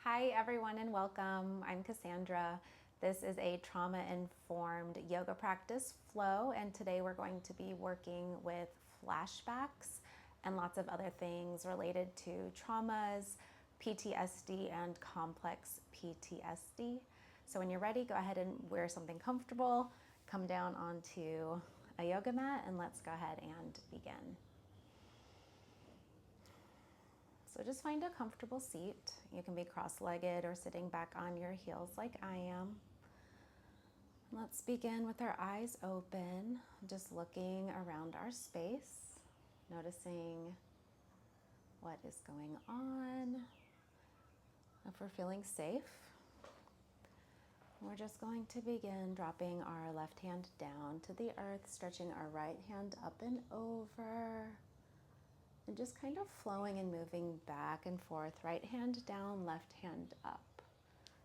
Hi everyone and welcome. I'm Cassandra. This is a trauma-informed yoga practice flow, and today we're going to be working with flashbacks and lots of other things related to traumas, PTSD, and complex PTSD. So when you're ready, go ahead and wear something comfortable, come down onto a yoga mat, and let's go ahead and begin. So just find a comfortable seat. You can be cross-legged or sitting back on your heels like I am. Let's begin with our eyes open, just looking around our space, noticing what is going on. If we're feeling safe, we're just going to begin dropping our left hand down to the earth, stretching our right hand up and over. And just kind of flowing and moving back and forth, right hand down, left hand up.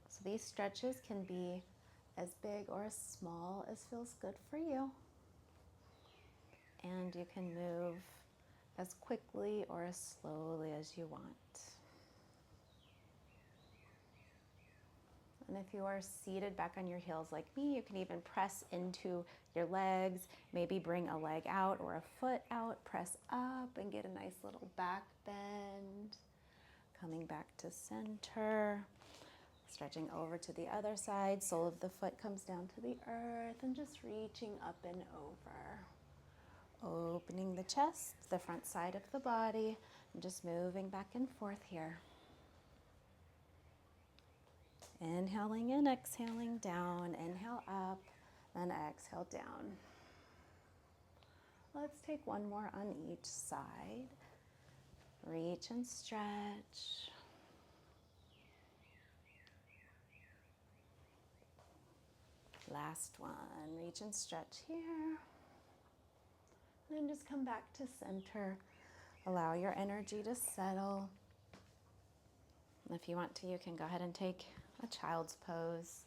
So these stretches can be as big or as small as feels good for you. And you can move as quickly or as slowly as you want. And if you are seated back on your heels like me, you can even press into your legs, maybe bring a leg out or a foot out, press up and get a nice little back bend. Coming back to center, stretching over to the other side, sole of the foot comes down to the earth and just reaching up and over. Opening the chest, the front side of the body, and just moving back and forth here. Inhaling and exhaling down, inhale up, then exhale down. Let's take one more on each side. Reach and stretch. Last one, reach and stretch here. And then just come back to center. Allow your energy to settle. If you want to, you can go ahead and take a child's pose.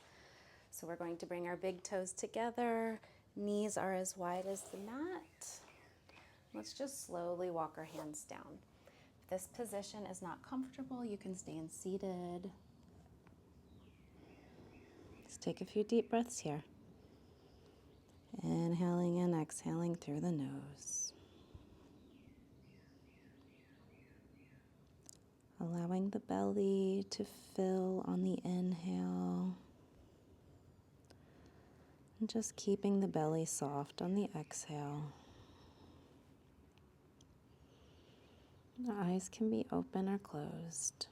So we're going to bring our big toes together. Knees are as wide as the mat. Let's just slowly walk our hands down. If this position is not comfortable, you can stand seated. Just take a few deep breaths here. Inhaling and exhaling through the nose. Allowing the belly to fill on the inhale. And just keeping the belly soft on the exhale. The eyes can be open or closed.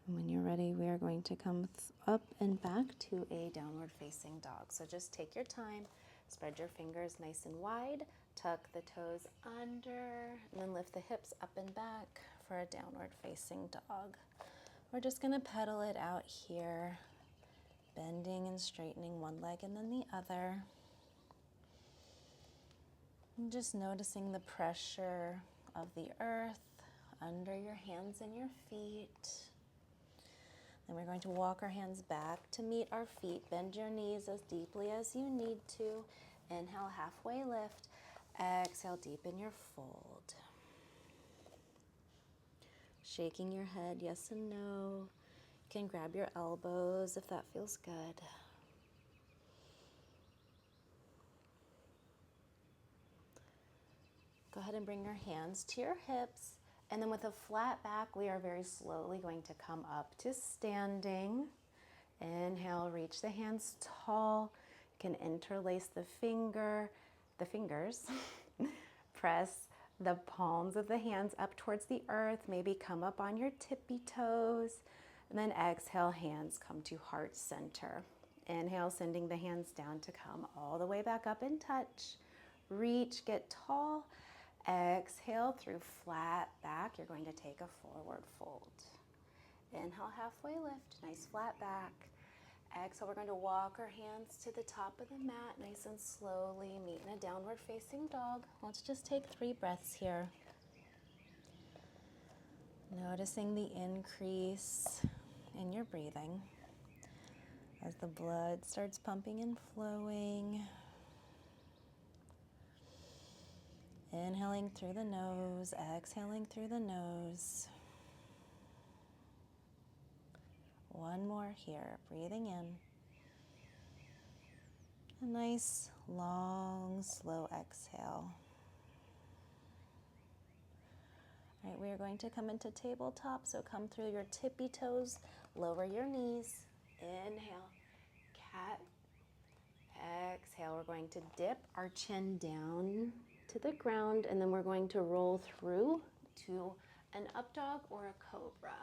And when you're ready, we are going to come up and back to a downward facing dog. So just take your time, spread your fingers nice and wide, tuck the toes under, and then lift the hips up and back for a downward facing dog. We're just going to pedal it out here, bending and straightening one leg and then the other. And just noticing the pressure of the earth under your hands and your feet. Then we're going to walk our hands back to meet our feet. Bend your knees as deeply as you need to. Inhale, halfway lift. Exhale, deepen your fold. Shaking your head, yes and no. You can grab your elbows if that feels good. Go ahead and bring your hands to your hips. And then with a flat back, we are very slowly going to come up to standing. Inhale, reach the hands tall. You can interlace the fingers. Press the palms of the hands up towards the earth. Maybe come up on your tippy toes. And then exhale, hands come to heart center. Inhale, sending the hands down to come all the way back up and touch. Reach, get tall. Exhale through flat back. You're going to take a forward fold. Inhale, halfway lift, nice flat back. Exhale, we're going to walk our hands to the top of the mat, nice and slowly, meet in a downward facing dog. Let's just take 3 breaths here. Noticing the increase in your breathing as the blood starts pumping and flowing. Inhaling through the nose, exhaling through the nose. One more here, breathing in. A nice, long, slow exhale. All right, we are going to come into tabletop, so come through your tippy toes, lower your knees. Inhale, cat. Exhale, we're going to dip our chin down to the ground, and then we're going to roll through to an up dog or a cobra.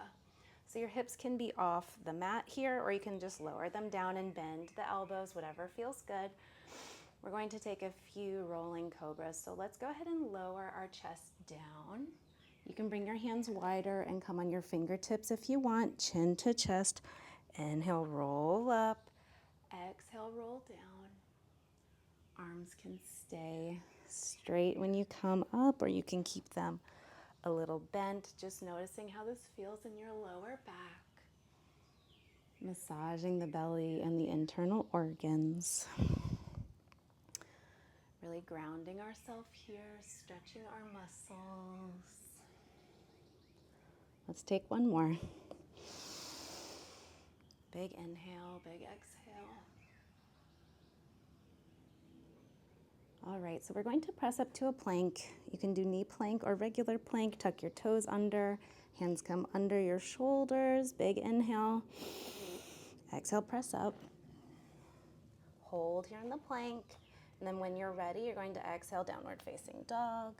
So your hips can be off the mat here, or you can just lower them down and bend the elbows, whatever feels good. We're going to take a few rolling cobras. So let's go ahead and lower our chest down. You can bring your hands wider and come on your fingertips if you want, chin to chest. Inhale, roll up. Exhale, roll down. Arms can stay straight when you come up, or you can keep them a little bent, just noticing how this feels in your lower back. Massaging the belly and the internal organs. Really grounding ourselves here, stretching our muscles. Let's take one more. Big inhale, big exhale. All right, so we're going to press up to a plank. You can do knee plank or regular plank. Tuck your toes under. Hands come under your shoulders. Big inhale. Exhale, press up. Hold here in the plank. And then when you're ready, you're going to exhale, downward facing dog.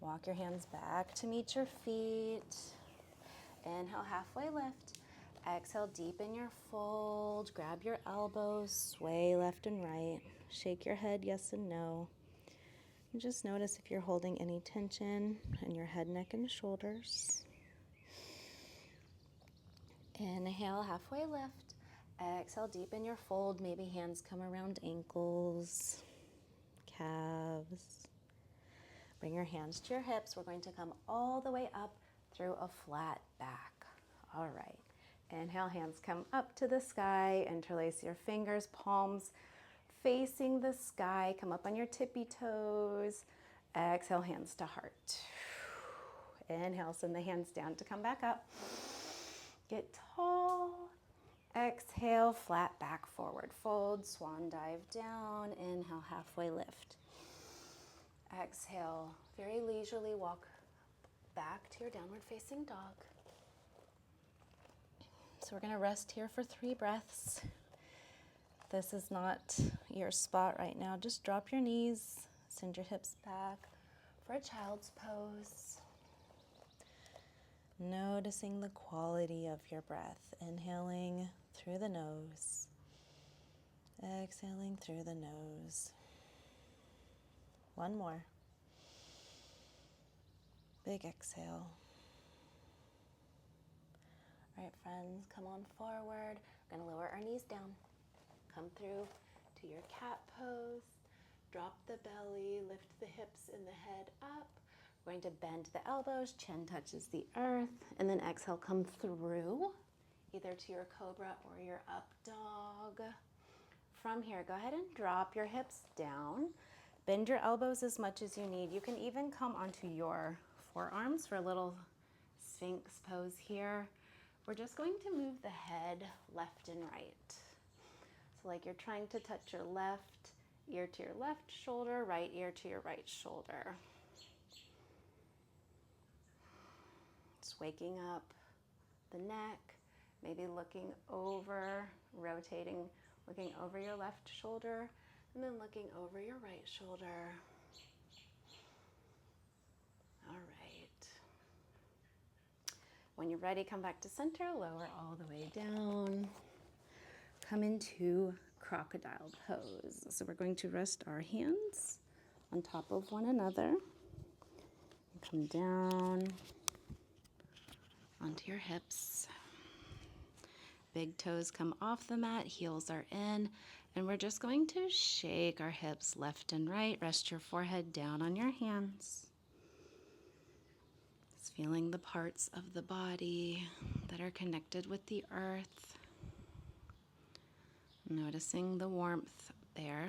Walk your hands back to meet your feet. Inhale, halfway lift. Exhale, deepen your fold. Grab your elbows, sway left and right. Shake your head yes and no. And just notice if you're holding any tension in your head, neck, and shoulders. Inhale, halfway lift. Exhale, deepen your fold. Maybe hands come around ankles, calves. Bring your hands to your hips. We're going to come all the way up through a flat back. All right. Inhale, hands come up to the sky. Interlace your fingers, palms facing the sky. Come up on your tippy toes. Exhale, hands to heart. Inhale, send the hands down to come back up. Get tall. Exhale, flat back, forward fold, swan dive down. Inhale, halfway lift. Exhale, very leisurely walk back to your downward facing dog. So we're going to rest here for 3 breaths. This is not your spot right now. Just drop your knees, send your hips back for a child's pose. Noticing the quality of your breath. Inhaling through the nose. Exhaling through the nose. One more. Big exhale. All right, friends, come on forward. We're going to lower our knees down. Come through to your cat pose. Drop the belly, lift the hips and the head up. We're going to bend the elbows, chin touches the earth, and then exhale, come through, either to your cobra or your up dog. From here, go ahead and drop your hips down. Bend your elbows as much as you need. You can even come onto your forearms for a little Sphinx pose here. We're just going to move the head left and right. So like you're trying to touch your left ear to your left shoulder, right ear to your right shoulder. Just waking up the neck, maybe looking over, rotating, looking over your left shoulder, and then looking over your right shoulder. All right. When you're ready, come back to center, lower all the way down. Come into crocodile pose. So we're going to rest our hands on top of one another. Come down onto your hips. Big toes come off the mat, heels are in, and we're just going to shake our hips left and right. Rest your forehead down on your hands. Just feeling the parts of the body that are connected with the earth. Noticing the warmth there.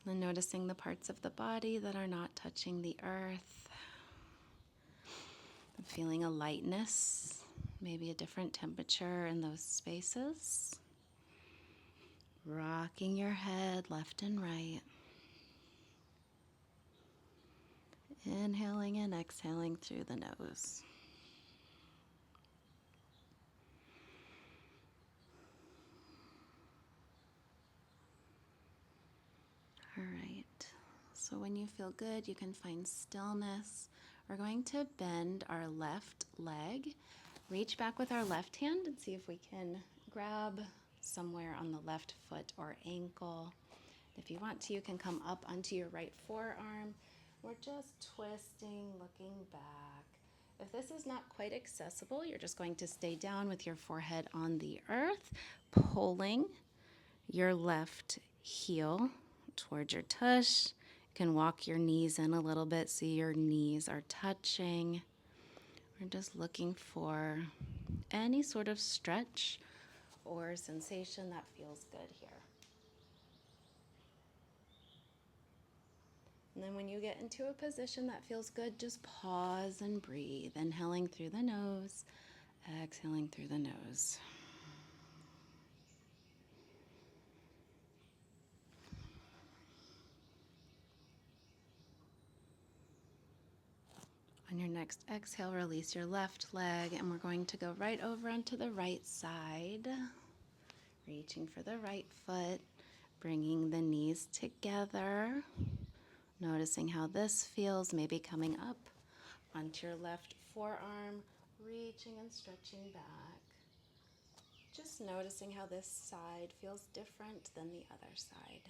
And then noticing the parts of the body that are not touching the earth. Feeling a lightness maybe a different temperature in those spaces. Rocking your head left and right. Inhaling and exhaling through the nose. All right. So when you feel good, you can find stillness. We're going to bend our left leg. Reach back with our left hand and see if we can grab somewhere on the left foot or ankle. If you want to, you can come up onto your right forearm. We're just twisting, looking back. If this is not quite accessible, you're just going to stay down with your forehead on the earth, pulling your left heel towards your tush. You can walk your knees in a little bit so your knees are touching. We're just looking for any sort of stretch or sensation that feels good here. And then when you get into a position that feels good, just pause and breathe, inhaling through the nose, exhaling through the nose. On your next exhale, release your left leg, and we're going to go right over onto the right side, reaching for the right foot, bringing the knees together, noticing how this feels, maybe coming up onto your left forearm, reaching and stretching back. Just noticing how this side feels different than the other side.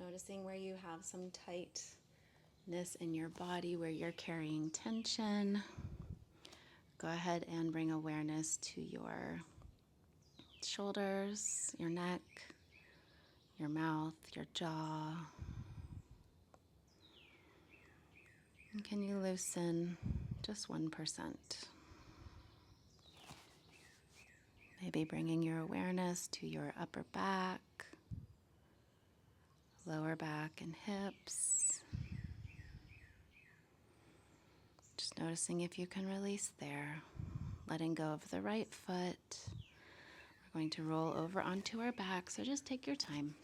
Noticing where you have some tightness in your body, where you're carrying tension. Go ahead and bring awareness to your shoulders, your neck, your mouth, your jaw. And can you loosen just 1%? Maybe bringing your awareness to your upper back, lower back and hips. Just noticing if you can release there. Letting go of the right foot. We're going to roll over onto our back, so just take your time.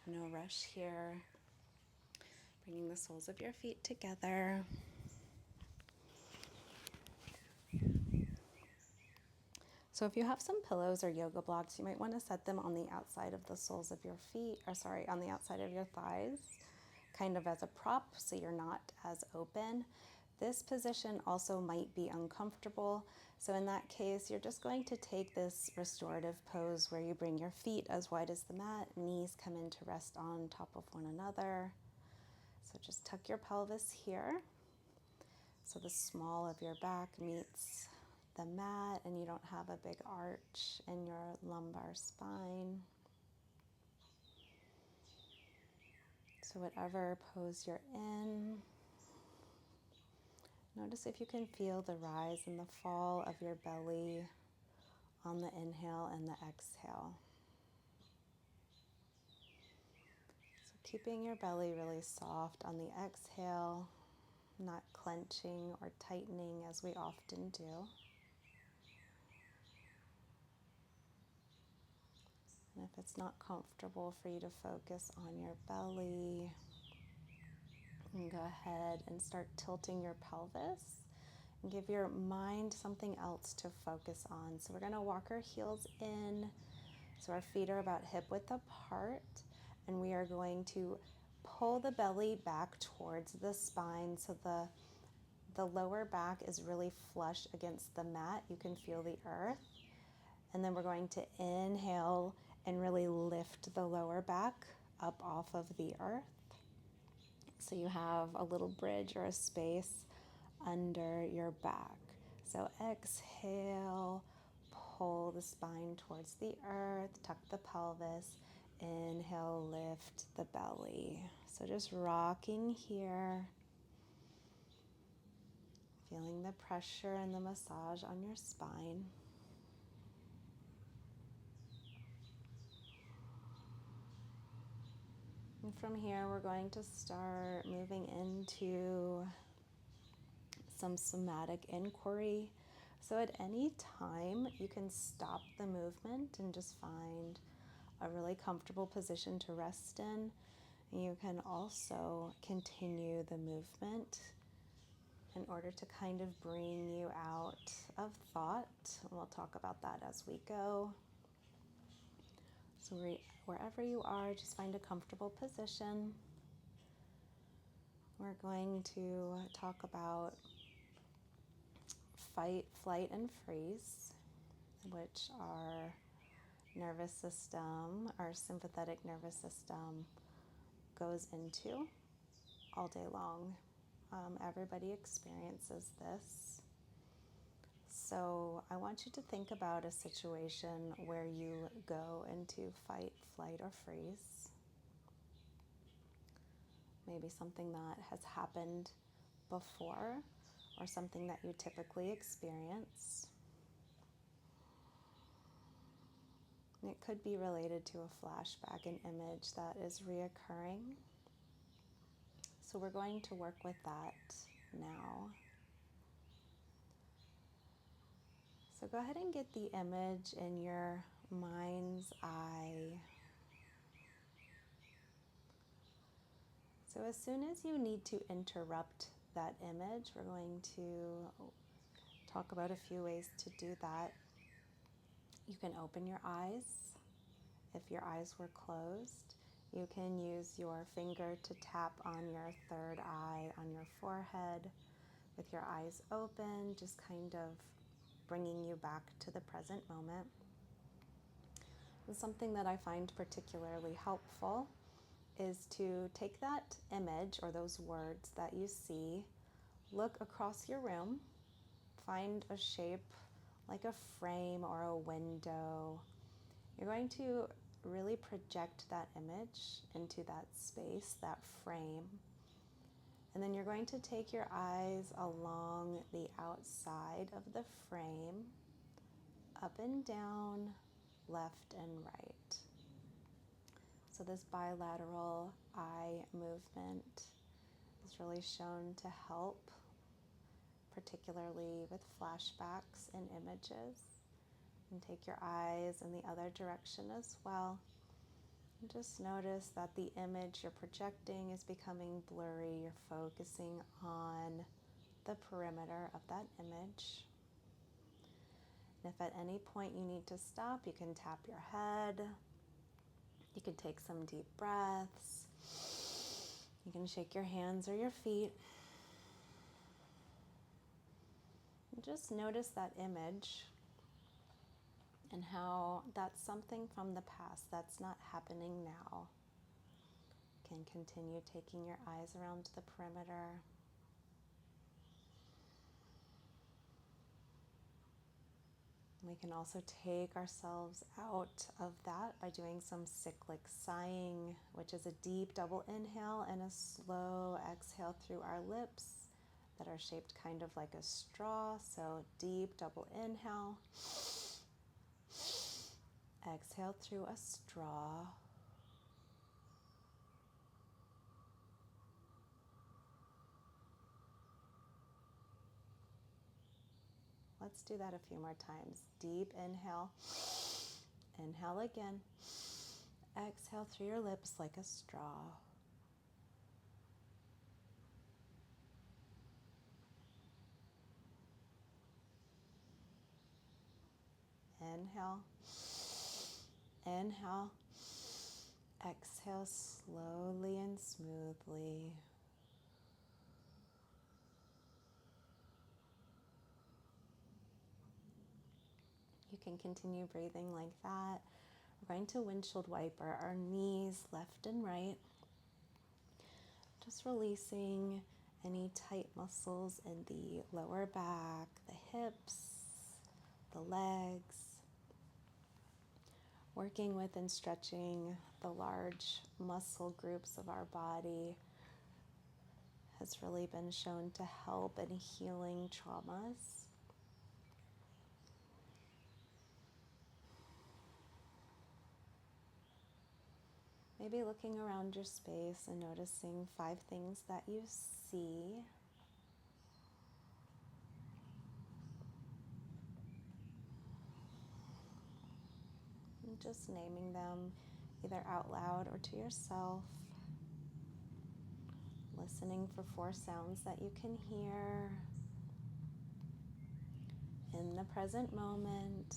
No rush here. Bringing the soles of your feet together. So if you have some pillows or yoga blocks, you might want to set them on the outside of the soles of your feet, on the outside of your thighs, kind of as a prop so you're not as open. This position also might be uncomfortable. So in that case, you're just going to take this restorative pose where you bring your feet as wide as the mat, knees come in to rest on top of one another. So just tuck your pelvis here. So the small of your back meets the mat and you don't have a big arch in your lumbar spine. So whatever pose you're in, notice if you can feel the rise and the fall of your belly on the inhale and the exhale. So keeping your belly really soft on the exhale, not clenching or tightening as we often do. And if it's not comfortable for you to focus on your belly, you can go ahead and start tilting your pelvis and give your mind something else to focus on. So we're going to walk our heels in, so our feet are about hip width apart, and we are going to pull the belly back towards the spine so the lower back is really flush against the mat. You can feel the earth. And then we're going to inhale and really lift the lower back up off of the earth. So you have a little bridge or a space under your back. So exhale, pull the spine towards the earth, tuck the pelvis, inhale, lift the belly. So just rocking here, feeling the pressure and the massage on your spine. And from here, we're going to start moving into some somatic inquiry. So at any time, you can stop the movement and just find a really comfortable position to rest in. You can also continue the movement in order to kind of bring you out of thought. We'll talk about that as we go. So wherever you are, just find a comfortable position. We're going to talk about fight, flight, and freeze, which our nervous system, our sympathetic nervous system, goes into all day long. Everybody experiences this. So I want you to think about a situation where you go into fight, flight, or freeze. Maybe something that has happened before or something that you typically experience. It could be related to a flashback, an image that is reoccurring. So we're going to work with that now. So go ahead and get the image in your mind's eye. So as soon as you need to interrupt that image, we're going to talk about a few ways to do that. You can open your eyes. If your eyes were closed, you can use your finger to tap on your third eye on your forehead with your eyes open, just kind of bringing you back to the present moment. And something that I find particularly helpful is to take that image or those words that you see, look across your room, find a shape like a frame or a window. You're going to really project that image into that space, that frame. And then you're going to take your eyes along the outside of the frame, up and down, left and right. So this bilateral eye movement is really shown to help, particularly with flashbacks and images. And take your eyes in the other direction as well. And just notice that the image you're projecting is becoming blurry. You're focusing on the perimeter of that image. And if at any point you need to stop, you can tap your head. You can take some deep breaths. You can shake your hands or your feet. And just notice that image and how that's something from the past that's not happening now. You can continue taking your eyes around the perimeter. We can also take ourselves out of that by doing some cyclic sighing, which is a deep double inhale and a slow exhale through our lips that are shaped kind of like a straw. So deep double inhale. Exhale through a straw. Let's do that a few more times. Deep inhale. Inhale again. Exhale through your lips like a straw. Inhale. Inhale. Exhale slowly and smoothly. You can continue breathing like that. We're going to windshield wiper our knees left and right. Just releasing any tight muscles in the lower back, the hips, the legs. Working with and stretching the large muscle groups of our body has really been shown to help in healing traumas. Maybe looking around your space and noticing 5 things that you see. And just naming them either out loud or to yourself. Listening for 4 sounds that you can hear in the present moment.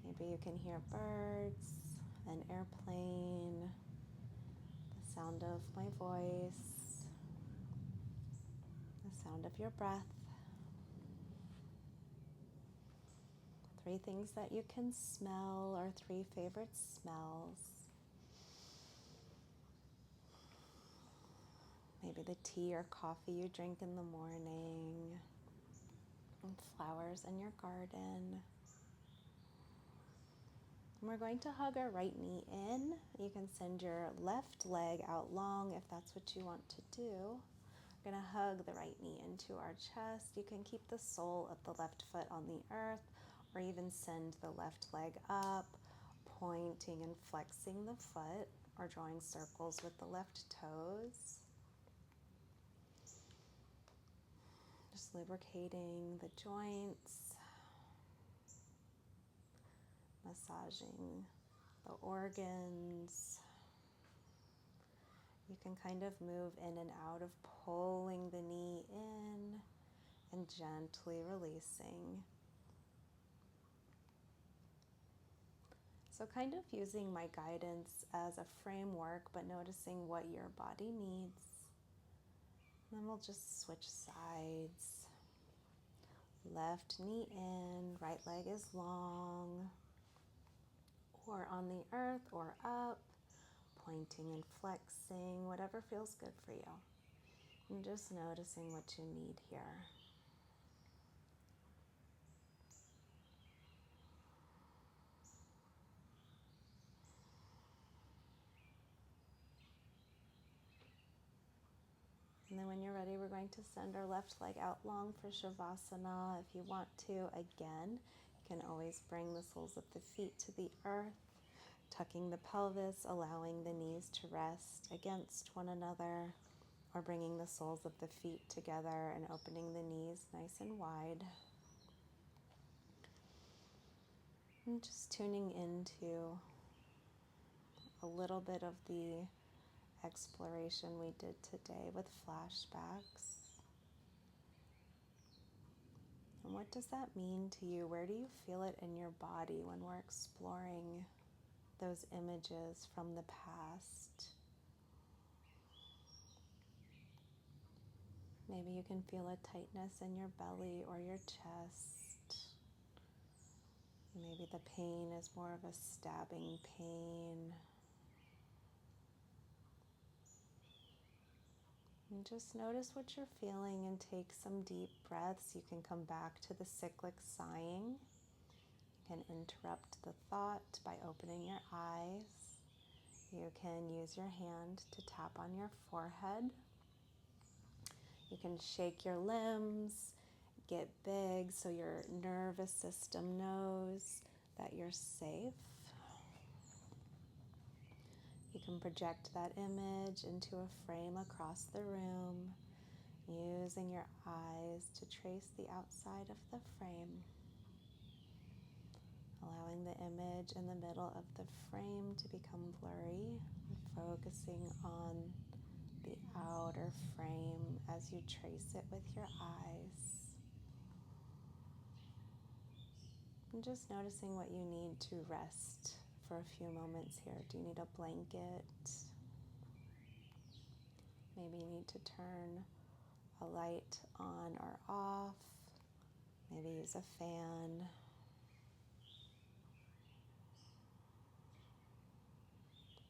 Maybe you can hear birds, an airplane, the sound of my voice, the sound of your breath. 3 things that you can smell or 3 favorite smells. Maybe the tea or coffee you drink in the morning, and flowers in your garden. And we're going to hug our right knee in. You can send your left leg out long if that's what you want to do. We're going to hug the right knee into our chest. You can keep the sole of the left foot on the earth, or even send the left leg up, pointing and flexing the foot, or drawing circles with the left toes. Just lubricating the joints, massaging the organs. You can kind of move in and out of pulling the knee in and gently releasing. So kind of using my guidance as a framework, but noticing what your body needs. And then we'll just switch sides. Left knee in, right leg is long, or on the earth or up, pointing and flexing, whatever feels good for you. And just noticing what you need here. And then when you're ready, we're going to send our left leg out long for Shavasana. If you want to, again, you can always bring the soles of the feet to the earth, tucking the pelvis, allowing the knees to rest against one another, or bringing the soles of the feet together and opening the knees nice and wide. And just tuning into a little bit of the exploration we did today with flashbacks. And what does that mean to you? Where do you feel it in your body when we're exploring those images from the past? Maybe you can feel a tightness in your belly or your chest. Maybe the pain is more of a stabbing pain. And just notice what you're feeling and take some deep breaths. You can come back to the cyclic sighing. You can interrupt the thought by opening your eyes. You can use your hand to tap on your forehead. You can shake your limbs, get big so your nervous system knows that you're safe. You can project that image into a frame across the room, using your eyes to trace the outside of the frame, allowing the image in the middle of the frame to become blurry, focusing on the outer frame as you trace it with your eyes. And just noticing what you need to rest for a few moments here. Do you need a blanket? Maybe you need to turn a light on or off. Maybe use a fan.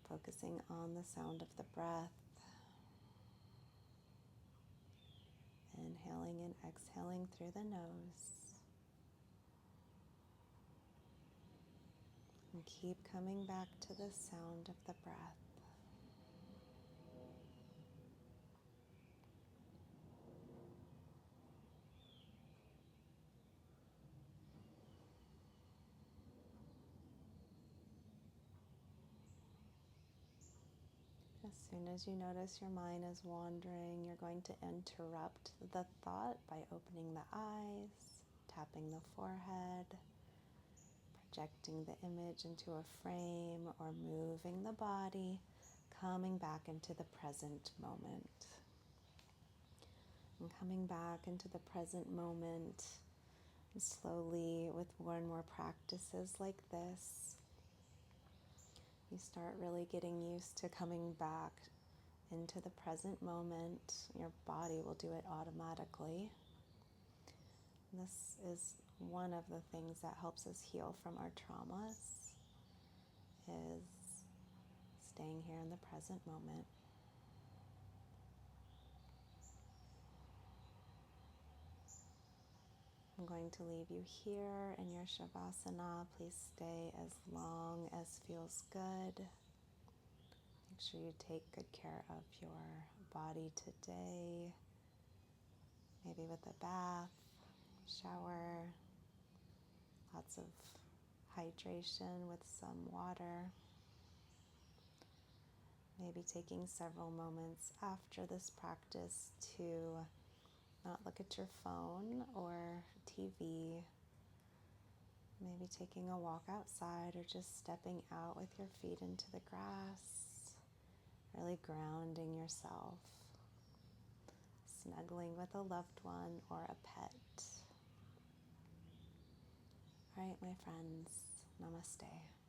Focusing on the sound of the breath. Inhaling and exhaling through the nose. And keep coming back to the sound of the breath. As soon as you notice your mind is wandering, you're going to interrupt the thought by opening the eyes, tapping the forehead, projecting the image into a frame, or moving the body, coming back into the present moment. And coming back into the present moment, and slowly, with more and more practices like this, you start really getting used to coming back into the present moment. Your body will do it automatically. This is one of the things that helps us heal from our traumas, is staying here in the present moment. I'm going to leave you here in your Shavasana. Please stay as long as feels good. Make sure you take good care of your body today. Maybe with a bath, shower, lots of hydration with some water. Maybe taking several moments after this practice to not look at your phone or TV. Maybe taking a walk outside or just stepping out with your feet into the grass. Really grounding yourself. Snuggling with a loved one or a pet. All right, my friends, namaste.